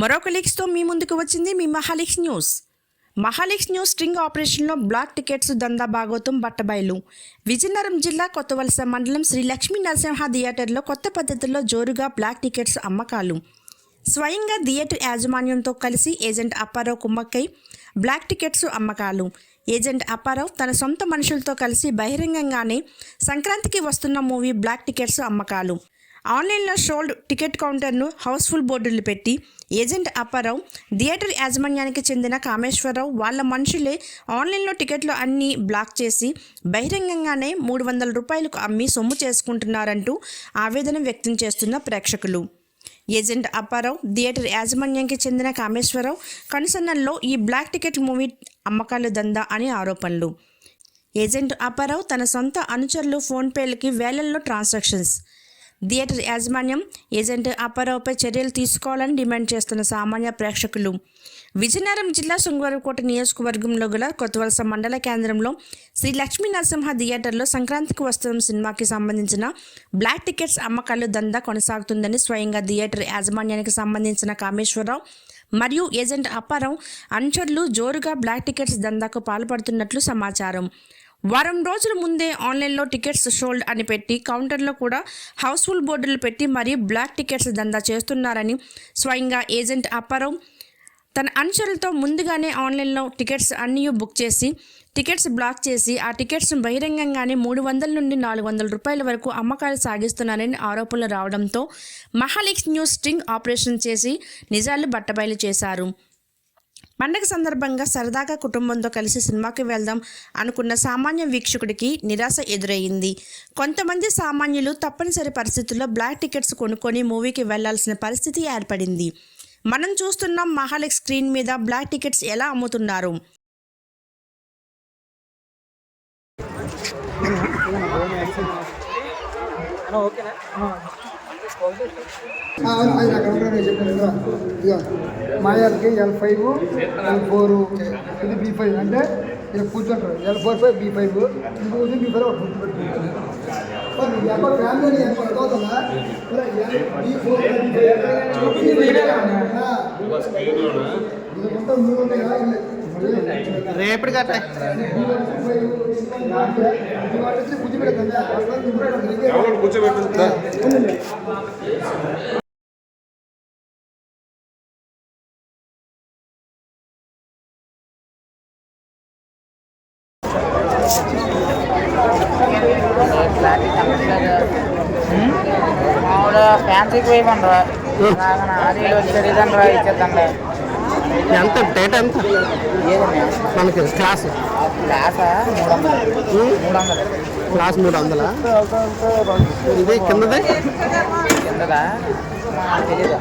మరొక లీక్స్తో మీ ముందుకు వచ్చింది మీ మహాలీక్స్ న్యూస్. మహాలీక్స్ న్యూస్ స్ట్రింగ్ ఆపరేషన్లో బ్లాక్ టికెట్స్ దందా భాగోతం బట్టబయలు. విజయనగరం జిల్లా కొత్తవలస మండలం శ్రీ లక్ష్మీ నరసింహ థియేటర్లో కొత్త పద్ధతిలో జోరుగా బ్లాక్ టికెట్స్ అమ్మకాలు. స్వయంగా థియేటర్ యాజమాన్యంతో కలిసి ఏజెంట్ అప్పారావు కుమ్మక్కై బ్లాక్ టికెట్స్ అమ్మకాలు. ఏజెంట్ అప్పారావు తన సొంత మనుషులతో కలిసి బహిరంగంగానే సంక్రాంతికి వస్తున్న మూవీ బ్లాక్ టికెట్స్ అమ్మకాలు. ఆన్లైన్లో షోల్డ్ టికెట్ కౌంటర్ను హౌస్ఫుల్ బోర్డులు పెట్టి ఏజెంట్ అప్పారావు, థియేటర్ యాజమాన్యానికి చెందిన కామేశ్వరరావు వాళ్ళ మనుషులే ఆన్లైన్లో టికెట్లు అన్నీ బ్లాక్ చేసి బహిరంగంగానే 300 రూపాయలకు అమ్మి సొమ్ము చేసుకుంటున్నారంటూ ఆవేదన వ్యక్తం చేస్తున్న ప్రేక్షకులు. ఏజెంట్ అప్పారావు, థియేటర్ యాజమాన్యానికి చెందిన కామేశ్వరరావు కనుసన్నల్లో ఈ బ్లాక్ టికెట్ మూవీ అమ్మకాలు దందా అని ఆరోపణలు. ఏజెంట్ అప్పారావు తన సొంత అనుచరులు ఫోన్పేలకి వేలల్లో ట్రాన్సాక్షన్స్. థియేటర్ యాజమాన్యం ఏజెంట్ అప్పారావుపై చర్యలు తీసుకోవాలని డిమాండ్ చేస్తున్న సామాన్య ప్రేక్షకులు. విజయనగరం జిల్లా శృంగవరపుకోట నియోజకవర్గంలో గల కొత్తవలస మండల కేంద్రంలో శ్రీ లక్ష్మీ నరసింహ థియేటర్లో సంక్రాంతికి వస్తున్న సినిమాకి సంబంధించిన బ్లాక్ టికెట్స్ అమ్మకాలు దందా కొనసాగుతుందని స్వయంగా థియేటర్ యాజమాన్యానికి సంబంధించిన కామేశ్వరరావు మరియు ఏజెంట్ అప్పారావు అనుచరులు జోరుగా బ్లాక్ టికెట్స్ దందాకు పాల్పడుతున్నట్లు సమాచారం. వారం రోజుల ముందే ఆన్లైన్లో టికెట్స్ సోల్డ్ అని పెట్టి కౌంటర్లో కూడా హౌస్ఫుల్ బోర్డులు పెట్టి మరీ బ్లాక్ టికెట్స్ దందా చేస్తున్నారని స్వయంగా ఏజెంట్ అప్పారావు తన అనుచరులతో ముందుగానే ఆన్లైన్లో టికెట్స్ అన్నీ బుక్ చేసి టికెట్స్ బ్లాక్ చేసి ఆ టికెట్స్ బహిరంగంగానే 300 నుండి 400 రూపాయల వరకు అమ్మకాలు సాగిస్తున్నారని ఆరోపణలు రావడంతో మహాలీక్స్ న్యూస్ స్ట్రింగ్ ఆపరేషన్ చేసి నిజాలు బట్టబయలు చేశారు. పండగ సందర్భంగా సరదాగా కుటుంబంతో కలిసి సినిమాకి వెళ్దాం అనుకున్న సామాన్య వీక్షకుడికి నిరాశ ఎదురయ్యింది. కొంతమంది సామాన్యులు తప్పనిసరి పరిస్థితుల్లో బ్లాక్ టికెట్స్ కొనుక్కొని మూవీకి వెళ్లాల్సిన పరిస్థితి ఏర్పడింది. మనం చూస్తున్నాం మహాలీక్స్ స్క్రీన్ మీద బ్లాక్ టికెట్స్ ఎలా అమ్ముతున్నారు. మాయాలకి L5 L4 ఇది B5 అంటే ఇలా కూర్చుంటారు. L4 B5 ఇది B5 ఎప్పుడు ఫ్యామిలీ రేపటి గట్ట కూర్చోబెట్టు. ఫ్యాన్సీకి పోయిపోండ్రా అది వచ్చాడు ఇదండ్రా ఇచ్చేద్దండి. ఎంత డేట్ ఎంత మనకి క్లాసు? క్లాసా 300 క్లాస్ 300. ఇది కిందది కిందదా తెలీదు.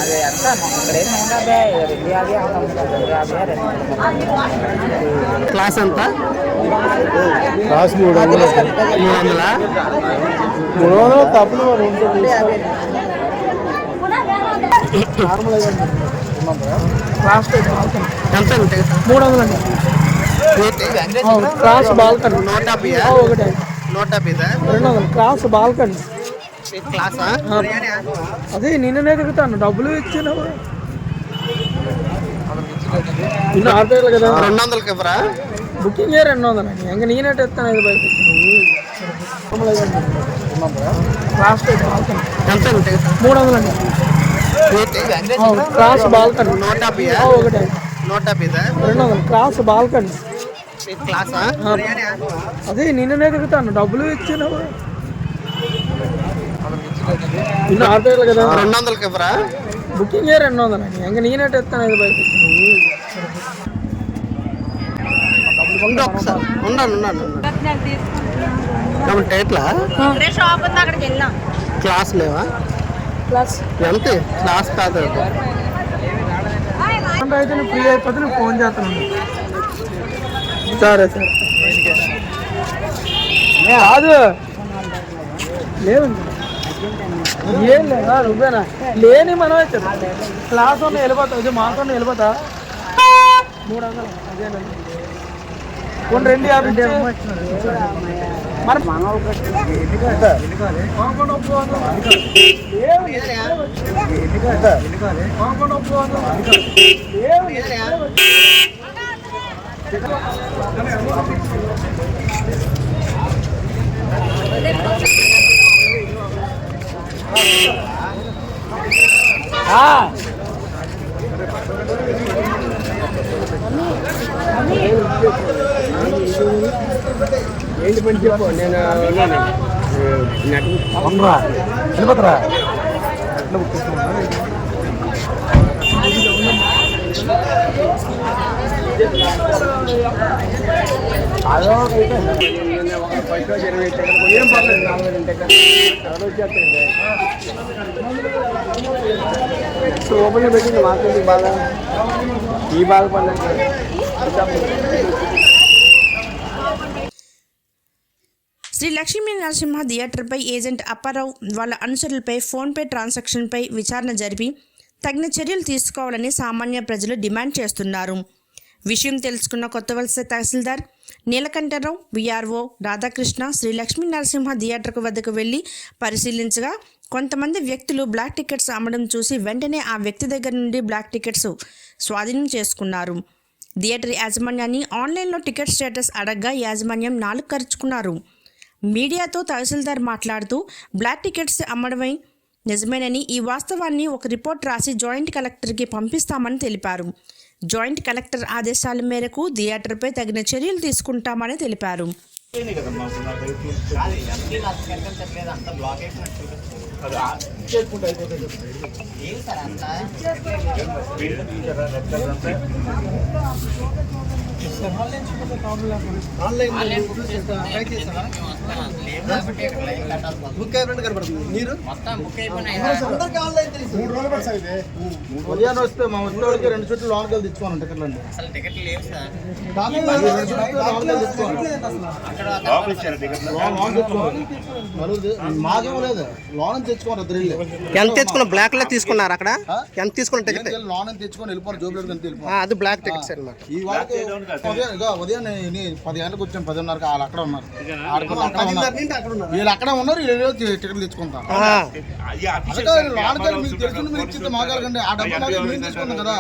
అది ఎంత ఇక్కడేం 150 క్లాస్ ఎంత? క్లాస్ 300 తప్పులు క్లాస్ ఎంత 300 అండి. క్లాస్ బాల్కన్ 150 200 క్లాస్ బాల్కన్ క్లాసా? అదే నిన్ననే తిరుగుతాను డబ్బులు ఇచ్చాను. నిన్న 6 కదా 200కి ఇవ్వరా? బుకింగ్ 200 అండి. ఇంకా నేనేట ఇస్తాను. అది బయట క్లాస్ బాల్కన్ ఎంత 300 అండి. క్లాస్ బాల్కన్ 150 200 క్లాస్ బాల్కన్ క్లాసా? అదే నిన్ననే తిరుగుతాను డబ్బులు ఇచ్చాను. నిన్న 6 కదా 200కి ఇవ్వరా? బుకింగ్ 200 అండి. ఇంకా నేనేట ఇస్తాను. అది బయట ఎట్లా క్లాస్ లేవా? క్లాస్ ఎంత క్లాస్ కాదు అయితే నువ్వు ఫ్రీ అయిపోతే నువ్వు ఫోన్ చేస్తాను. సరే సరే కాదు లేదండి. ఏం లేదా నువ్వేనా లేని మనం క్లాస్ ఉన్న వెళ్ళిపోతావు. మాతో వెళ్ళిపోతా 300 అదేనండి. 250 మరి మనోళ్ళు ఏంటి పని చెప్పు నేను వెళ్ళిపోతారా ఏం పర్లేదు ఓపెన్ పెట్టింది మాకు బాగా ఈ బాగా పడలేదు. శ్రీ లక్ష్మీ నరసింహ థియేటర్పై ఏజెంట్ అప్పారావు వాళ్ళ అనుచరులపై ఫోన్పే ట్రాన్సాక్షన్పై విచారణ జరిపి తగిన చర్యలు తీసుకోవాలని సామాన్య ప్రజలు డిమాండ్ చేస్తున్నారు. విషయం తెలుసుకున్న కొత్తవలస తహసీల్దార్ నీలకంఠరావు, విఆర్ఓ రాధాకృష్ణ శ్రీ లక్ష్మీ నరసింహ థియేటర్ వద్దకు వెళ్లి పరిశీలించగా కొంతమంది వ్యక్తులు బ్లాక్ టికెట్స్ అమ్మడం చూసి వెంటనే ఆ వ్యక్తి దగ్గర నుండి బ్లాక్ టికెట్స్ స్వాధీనం చేసుకున్నారు. థియేటర్ యాజమాన్యాన్ని ఆన్లైన్లో టికెట్ స్టేటస్ అడగ్గా యాజమాన్యం నాలుగు ఖర్చుకున్నారు. మీడియాతో తహసీల్దార్ మాట్లాడుతూ బ్లాక్ టికెట్స్ అమ్మడమై నిజమేనని, ఈ వాస్తవాన్ని ఒక రిపోర్ట్ రాసి జాయింట్ కలెక్టర్కి పంపిస్తామని తెలిపారు. జాయింట్ కలెక్టర్ ఆదేశాల మేరకు థియేటర్పై తగిన చర్యలు తీసుకుంటామని తెలిపారు. ఉదయాన్నే వస్తే మా ఊళ్ళోకి 2 చుట్లు లోన్కి వెళ్ళి తెచ్చుకోను టికెట్లు అండి. మాకేమో లేదు, లోన్ తెచ్చుకోండి. ఎంత తెచ్చుకున్నా బ్లాక్ లో తీసుకున్నారు అక్కడ ఎంత తీసుకున్న టికెట్ లోన్ తెచ్చుకొని వెళ్ళిపోరు జోబులు వెళ్ళిపోరు. అది బ్లాక్ టికెట్స్ అనమాట. ఈ వాళ్ళకి ఉదయం 10 గంటలకు వచ్చాను, 10:30 వాళ్ళు అక్కడ ఉన్నారు. వీళ్ళు అక్కడ ఉన్నారు, వీళ్ళు టికెట్లు తెచ్చుకుంటారు. లోన్ మీకు తెలుసు, మీరు ఇచ్చింది మాకాలండి. ఆ డబ్బు మాకు మేము తీసుకున్నాం కదా.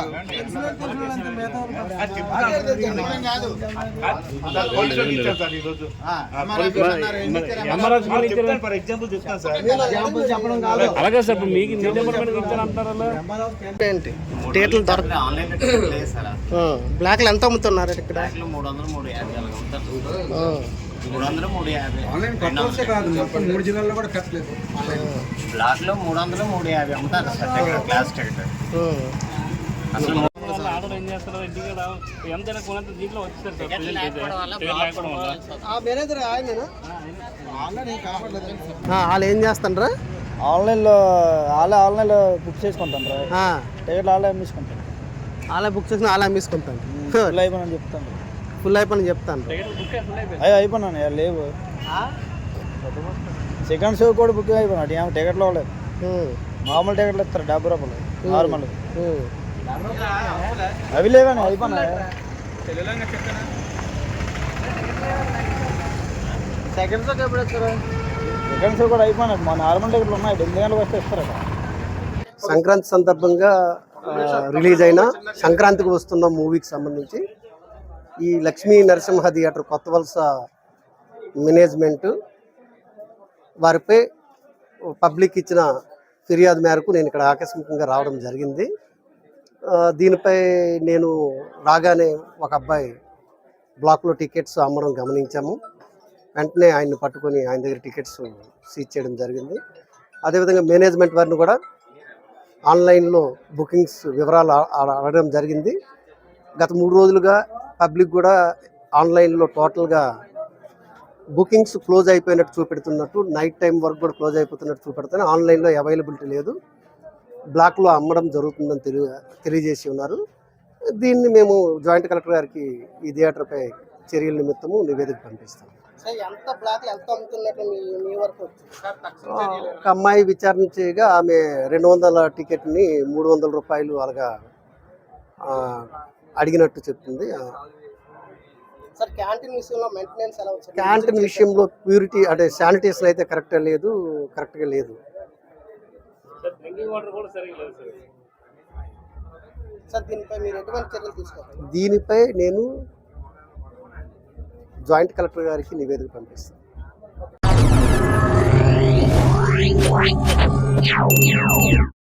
అలాగే సార్ మీకు ఏంటి థియేటర్లు బ్లాక్ లో ఎంత అమ్ముతున్నారు ఇక్కడ? 3 జిల్లాల్లో కూడా కట్టలేదు. బ్లాక్ లో 300, 350 అమ్ముతారు సార్ క్లాస్ టికెట్. అసలు ఆర్డర్ ఏం చేస్తారు, ఇంటికి ఎంతైనా కొనంత దీంట్లో వచ్చేస్తారు వాళ్ళు ఏం చేస్తాండ్రా? ఆన్లైన్లో బుక్ చేసుకుంటాను రా, టికెట్లు వాళ్ళే అమ్మేసుకుంటాను. అలా బుక్ చేసిన అలా అమ్మేసుకుంటాను. ఫుల్ అయిపోయినని చెప్తాను, ఫుల్ అయిపోయిన చెప్తాను. అయ్యో అయిపోయినాను లేవు. సెకండ్ షో కూడా బుక్ అయిపోయినాడు. ఏమో టికెట్లు అవ్వలేదు. మామూలు టికెట్లు ఇస్తారు 70 రూపాయలు నార్మల్. అవి లేవని అయిపోయినా. సెకండ్ షోకి ఎప్పుడు ఇస్తారు? సెకండ్ షో కూడా అయిపోయినాడు. మా నార్మల్ టికెట్లు ఉన్నాయి, 8 గంటలకు వస్తే ఇస్తారు. సంక్రాంతి సందర్భంగా రిలీజ్ అయిన సంక్రాంతికి వస్తున్న మూవీకి సంబంధించి ఈ లక్ష్మీ నరసింహ థియేటర్ కొత్త వలస మేనేజ్మెంట్ వారిపై పబ్లిక్ ఇచ్చిన ఫిర్యాదు మేరకు నేను ఇక్కడ ఆకస్మికంగా రావడం జరిగింది. దీనిపై నేను రాగానే ఒక అబ్బాయి బ్లాక్లో టికెట్స్ అమ్మడం గమనించాము. వెంటనే ఆయన్ని పట్టుకొని ఆయన దగ్గర టికెట్స్ సీజ్ చేయడం జరిగింది. అదేవిధంగా మేనేజ్మెంట్ వారిని కూడా ఆన్లైన్లో బుకింగ్స్ వివరాలు అడగడం జరిగింది. గత 3 రోజులుగా పబ్లిక్ కూడా ఆన్లైన్లో టోటల్గా బుకింగ్స్ క్లోజ్ అయిపోయినట్టు చూపెడుతున్నట్టు, నైట్ టైం వరకు కూడా క్లోజ్ అయిపోతున్నట్టు చూపెడుతున్నా. ఆన్లైన్లో అవైలబిలిటీ లేదు, బ్లాక్లో అమ్మడం జరుగుతుందని తెలియజేసి ఉన్నారు. దీన్ని మేము జాయింట్ కలెక్టర్ గారికి ఈ థియేటర్పై చర్యల నిమిత్తము నివేదిక పంపిస్తాం. ఒక అమ్మాయి విచారణ చేయగా ఆమె 200 టికెట్ని 300 రూపాయలు అలాగా అడిగినట్టు చెప్తుంది. సార్ క్యాంటీన్ విషయంలో మెయింటెనెన్స్ ఎలా ఉంది? క్యాంటీన్ విషయంలో ప్యూరిటీ అంటే శానిటేషన్ అయితే కరెక్ట్గా లేదు. సార్ డ్రింకింగ్ వాటర్ కూడా సరిగ్గా లేదు సార్. సార్ దీనిపై మీరు ఎటువంటి చర్యలు తీసుకోవాలి? దీనిపై నేను జాయింట్ కలెక్టర్ గారికి నివేదిక పంపిస్తాను.